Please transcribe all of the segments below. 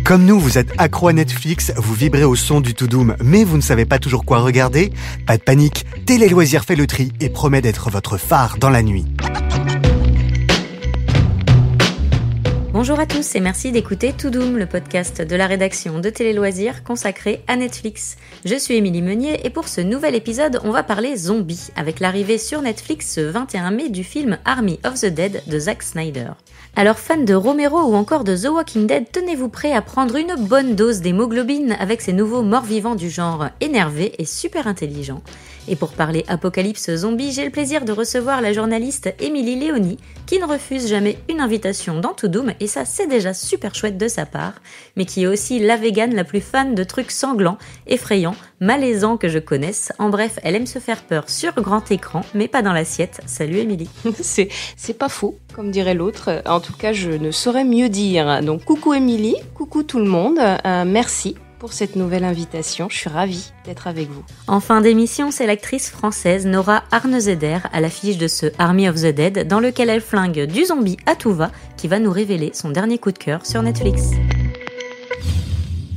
Comme nous, vous êtes accro à Netflix, vous vibrez au son du To Doom, mais vous ne savez pas toujours quoi regarder? Pas de panique, Télé Loisirs fait le tri et promet d'être votre phare dans la nuit. Bonjour à tous et merci d'écouter To Doom, le podcast de la rédaction de Télé Loisirs consacré à Netflix. Je suis Émilie Meunier et pour ce nouvel épisode, on va parler zombies, avec l'arrivée sur Netflix ce 21 mai du film Army of the Dead de Zack Snyder. Alors fans de Romero ou encore de The Walking Dead, tenez-vous prêts à prendre une bonne dose d'hémoglobine avec ces nouveaux morts-vivants du genre énervés et super intelligents. Et pour parler apocalypse zombie, j'ai le plaisir de recevoir la journaliste Émilie Léoni, qui ne refuse jamais une invitation dans To Doom, et ça c'est déjà super chouette de sa part, mais qui est aussi la végane la plus fan de trucs sanglants, effrayants, malaisants que je connaisse. En bref, elle aime se faire peur sur grand écran, mais pas dans l'assiette. Salut Émilie. C'est pas faux, comme dirait l'autre. En tout cas, je ne saurais mieux dire. Donc coucou Émilie, coucou tout le monde, merci pour cette nouvelle invitation, je suis ravie d'être avec vous. En fin d'émission, c'est l'actrice française Nora Arnezeder à l'affiche de ce Army of the Dead dans lequel elle flingue du zombie à tout va qui va nous révéler son dernier coup de cœur sur Netflix.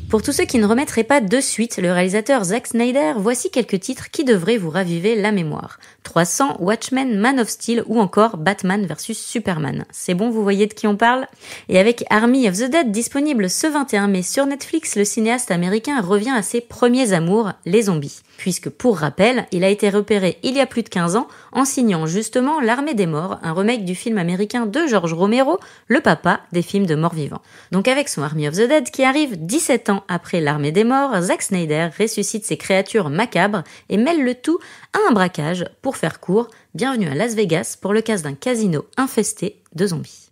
Pour tous ceux qui ne remettraient pas de suite le réalisateur Zack Snyder, voici quelques titres qui devraient vous raviver la mémoire. 300, Watchmen, Man of Steel ou encore Batman vs Superman. C'est bon, vous voyez de qui on parle? Et avec Army of the Dead disponible ce 21 mai sur Netflix, le cinéaste américain revient à ses premiers amours, les zombies. Puisque, pour rappel, il a été repéré il y a plus de 15 ans en signant justement L'Armée des Morts, un remake du film américain de George Romero, le papa des films de morts-vivants. Donc avec son Army of the Dead qui arrive 17 ans après L'Armée des Morts, Zack Snyder ressuscite ses créatures macabres et mêle le tout à un braquage. Pour faire court, bienvenue à Las Vegas pour le casse d'un casino infesté de zombies.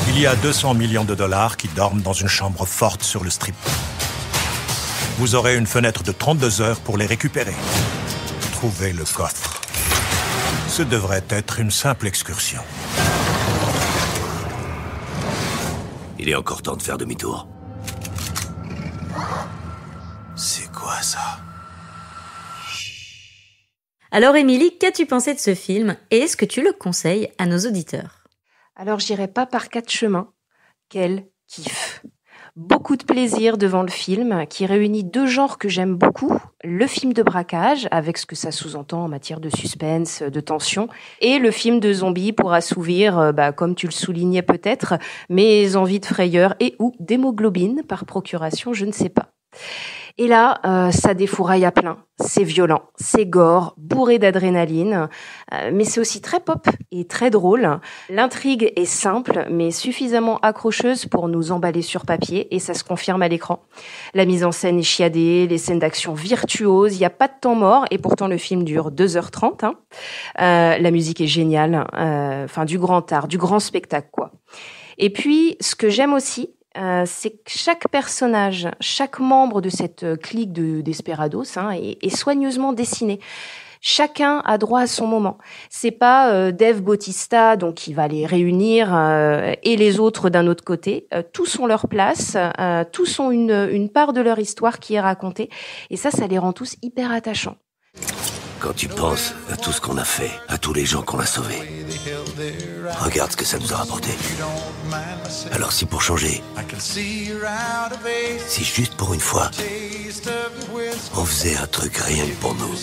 Il y a 200 millions de dollars qui dorment dans une chambre forte sur le strip. Vous aurez une fenêtre de 32 heures pour les récupérer. Trouvez le coffre. Ce devrait être une simple excursion. Il est encore temps de faire demi-tour. C'est quoi ça? Alors Émilie, qu'as-tu pensé de ce film et est-ce que tu le conseilles à nos auditeurs? Alors j'irai pas par 4 chemins. Quel kiff! Beaucoup de plaisir devant le film qui réunit 2 genres que j'aime beaucoup, le film de braquage avec ce que ça sous-entend en matière de suspense, de tension, et le film de zombies pour assouvir, comme tu le soulignais peut-être, mes envies de frayeur et ou d'hémoglobine par procuration, je ne sais pas. Et là, ça défouraille à plein. C'est violent, c'est gore, bourré d'adrénaline, mais c'est aussi très pop et très drôle. L'intrigue est simple, mais suffisamment accrocheuse pour nous emballer sur papier, et ça se confirme à l'écran. La mise en scène est chiadée, les scènes d'action virtuoses, il n'y a pas de temps mort, et pourtant le film dure 2h30. La musique est géniale, du grand art, du grand spectacle, quoi. Et puis, ce que j'aime aussi, c'est que chaque personnage, chaque membre de cette clique de desperados est soigneusement dessiné. Chacun a droit à son moment. C'est pas Dave Bautista donc qui va les réunir et les autres d'un autre côté. Tous ont leur place, tous ont une part de leur histoire qui est racontée, et ça les rend tous hyper attachants. Quand tu penses à tout ce qu'on a fait, à tous les gens qu'on a sauvés, regarde ce que ça nous a rapporté. Alors si pour changer, si juste pour une fois, on faisait un truc rien que pour nous.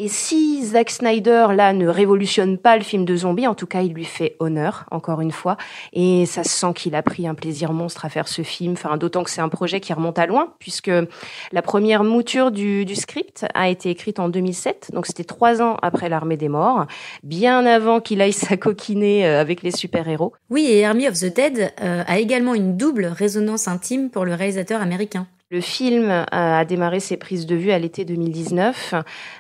Et si Zack Snyder, là, ne révolutionne pas le film de zombies, en tout cas, il lui fait honneur, encore une fois. Et ça se sent qu'il a pris un plaisir monstre à faire ce film. D'autant que c'est un projet qui remonte à loin, puisque la première mouture du script a été écrite en 2007. Donc, c'était 3 ans après L'Armée des Morts, bien avant qu'il aille s'acoquiner avec les super-héros. Oui, et Army of the Dead a également une double résonance intime pour le réalisateur américain. Le film a démarré ses prises de vue à l'été 2019,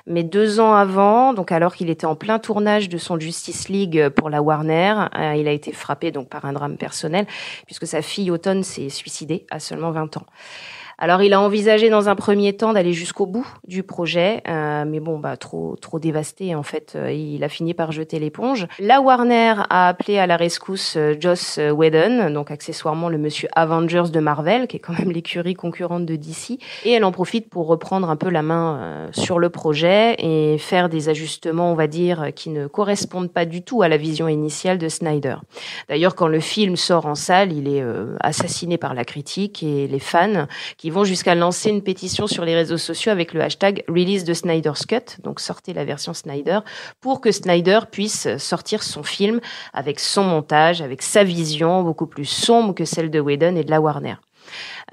mais 2 ans avant, donc alors qu'il était en plein tournage de son Justice League pour la Warner, il a été frappé donc par un drame personnel, puisque sa fille Autumn s'est suicidée à seulement 20 ans. Alors, il a envisagé dans un premier temps d'aller jusqu'au bout du projet, mais bon, trop dévasté en fait, il a fini par jeter l'éponge. La Warner a appelé à la rescousse Joss Whedon, donc accessoirement le monsieur Avengers de Marvel, qui est quand même l'écurie concurrente de DC, et elle en profite pour reprendre un peu la main sur le projet et faire des ajustements, on va dire, qui ne correspondent pas du tout à la vision initiale de Snyder. D'ailleurs, quand le film sort en salle, il est assassiné par la critique et les fans qui vont jusqu'à lancer une pétition sur les réseaux sociaux avec le hashtag Release the Snyder's Cut, donc sortez la version Snyder, pour que Snyder puisse sortir son film avec son montage, avec sa vision beaucoup plus sombre que celle de Whedon et de la Warner.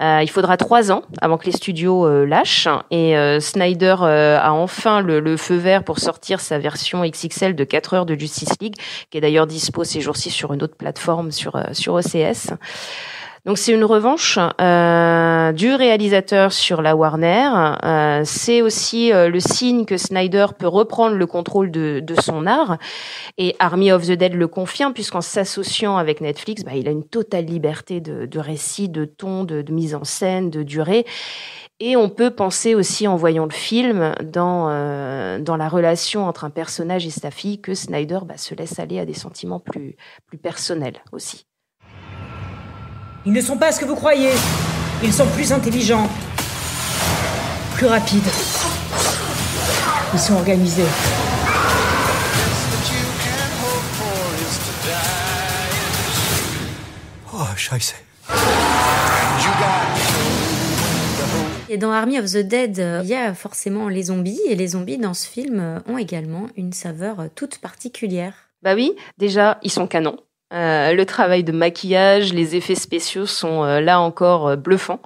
Il faudra 3 ans avant que les studios lâchent et Snyder a enfin le feu vert pour sortir sa version XXL de 4 heures de Justice League, qui est d'ailleurs dispo ces jours-ci sur une autre plateforme sur OCS. Donc c'est une revanche du réalisateur sur la Warner. C'est aussi le signe que Snyder peut reprendre le contrôle de son art. Et Army of the Dead le confirme, puisqu'en s'associant avec Netflix, il a une totale liberté de récit, de ton, de mise en scène, de durée. Et on peut penser aussi, en voyant le film, dans la relation entre un personnage et sa fille, que Snyder se laisse aller à des sentiments plus personnels aussi. Ils ne sont pas ce que vous croyez. Ils sont plus intelligents, plus rapides. Ils sont organisés. Oh, scheiße. Et dans Army of the Dead, il y a forcément les zombies, et les zombies dans ce film ont également une saveur toute particulière. Bah oui, déjà, ils sont canons. Le travail de maquillage, les effets spéciaux sont là encore bluffants.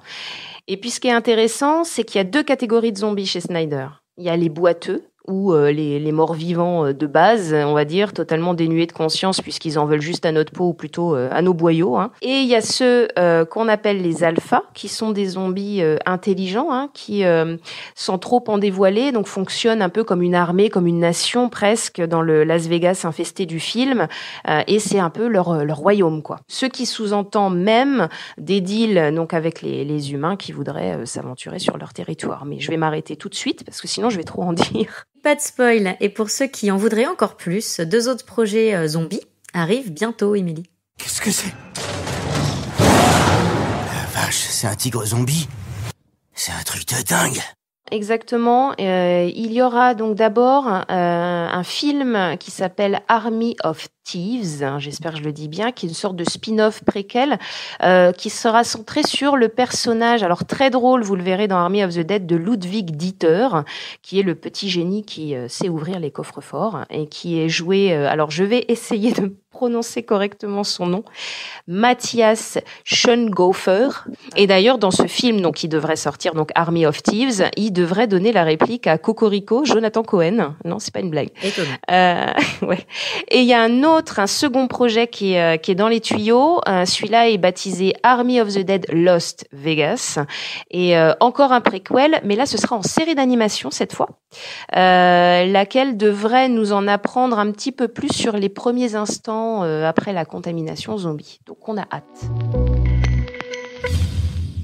Et puis ce qui est intéressant, c'est qu'il y a 2 catégories de zombies chez Snyder. Il y a les boiteux, ou les morts-vivants de base, on va dire, totalement dénués de conscience puisqu'ils en veulent juste à notre peau ou plutôt à nos boyaux. Et il y a ceux qu'on appelle les alphas, qui sont des zombies intelligents, qui sans trop en dévoiler, donc fonctionnent un peu comme une armée, comme une nation presque dans le Las Vegas infesté du film, et c'est un peu leur royaume, quoi. Ce qui sous-entend même des deals donc avec les humains qui voudraient s'aventurer sur leur territoire. Mais je vais m'arrêter tout de suite parce que sinon je vais trop en dire. Pas de spoil. Et pour ceux qui en voudraient encore plus, 2 autres projets zombies arrivent bientôt, Émilie. Qu'est-ce que c'est? La vache, c'est un tigre zombie. C'est un truc de dingue. Exactement. Il y aura donc d'abord un film qui s'appelle Army of Thieves, j'espère que je le dis bien, qui est une sorte de spin-off préquel qui sera centré sur le personnage, alors très drôle, vous le verrez dans Army of the Dead, de Ludwig Dieter, qui est le petit génie qui sait ouvrir les coffres-forts et qui est joué, alors je vais essayer de prononcer correctement son nom, Matthias Schoenhofer. Et d'ailleurs, dans ce film, donc, qui devrait sortir, donc Army of Thieves, il devrait donner la réplique à Cocorico, Jonathan Cohen. Non, c'est pas une blague. Ouais. Et il y a un second projet qui est dans les tuyaux. Celui-là est baptisé Army of the Dead Lost Vegas. Et encore un préquel, mais là, ce sera en série d'animation cette fois, laquelle devrait nous en apprendre un petit peu plus sur les premiers instants après la contamination zombie. Donc on a hâte.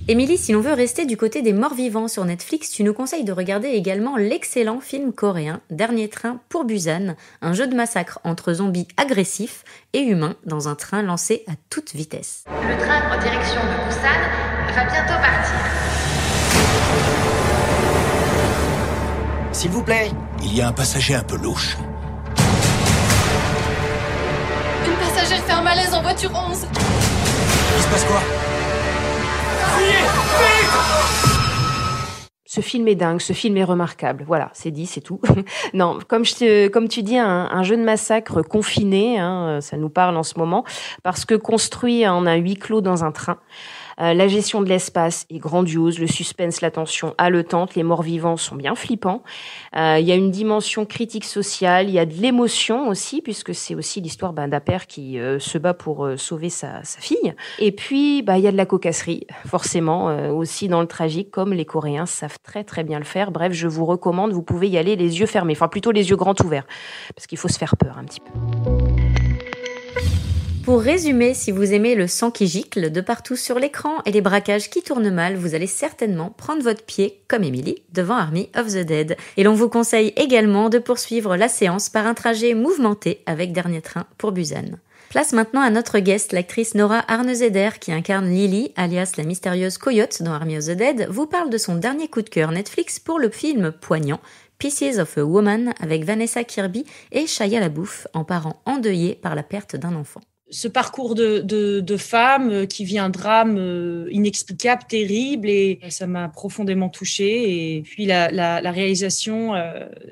Émilie, si l'on veut rester du côté des morts-vivants sur Netflix, tu nous conseilles de regarder également l'excellent film coréen Dernier train pour Busan, un jeu de massacre entre zombies agressifs et humains dans un train lancé à toute vitesse. Le train en direction de Busan va bientôt partir. S'il vous plaît, il y a un passager un peu louche. Une passagère fait un malaise en voiture 11. Il se passe quoi? Ce film est dingue, ce film est remarquable. Voilà, c'est dit, c'est tout. Non, comme tu dis, un jeu de massacre confiné, ça nous parle en ce moment, parce que construit en un huis clos dans un train. La gestion de l'espace est grandiose, le suspense, la tension haletante, les morts-vivants sont bien flippants. Il y a une dimension critique sociale, il y a de l'émotion aussi, puisque c'est aussi l'histoire d'un père qui se bat pour sauver sa fille. Et puis, il y a de la cocasserie, forcément, aussi dans le tragique, comme les Coréens savent très très bien le faire. Bref, je vous recommande, vous pouvez y aller les yeux fermés, enfin plutôt les yeux grands ouverts, parce qu'il faut se faire peur un petit peu. Pour résumer, si vous aimez le sang qui gicle de partout sur l'écran et les braquages qui tournent mal, vous allez certainement prendre votre pied, comme Emily, devant Army of the Dead. Et l'on vous conseille également de poursuivre la séance par un trajet mouvementé avec Dernier Train pour Busan. Place maintenant à notre guest, l'actrice Nora Arnezeder, qui incarne Lily, alias la mystérieuse coyote dans Army of the Dead, vous parle de son dernier coup de cœur Netflix pour le film poignant Pieces of a Woman avec Vanessa Kirby et Shia LaBeouf en parent endeuillé par la perte d'un enfant. Ce parcours de femme qui vit un drame inexplicable, terrible, et ça m'a profondément touchée. Et puis la réalisation,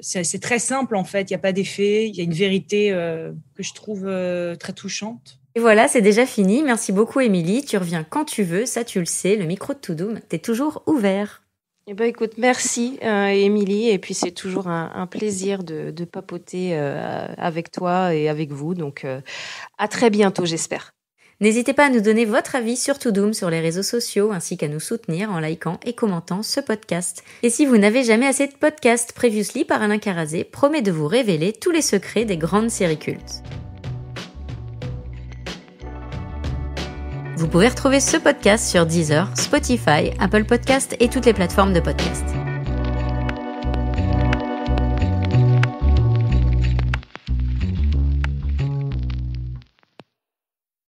c'est très simple en fait, il n'y a pas d'effet, il y a une vérité que je trouve très touchante. Et voilà, c'est déjà fini. Merci beaucoup Émilie, tu reviens quand tu veux, ça tu le sais, le micro de Toudoum, t'es toujours ouvert. Eh ben, écoute, merci Émilie, et puis c'est toujours un plaisir de papoter avec toi et avec vous, donc à très bientôt j'espère. N'hésitez pas à nous donner votre avis sur Toudoum sur les réseaux sociaux, ainsi qu'à nous soutenir en likant et commentant ce podcast. Et si vous n'avez jamais assez de podcasts Previously par Alain Carazé, promet de vous révéler tous les secrets des grandes séries cultes. Vous pouvez retrouver ce podcast sur Deezer, Spotify, Apple Podcasts et toutes les plateformes de podcast.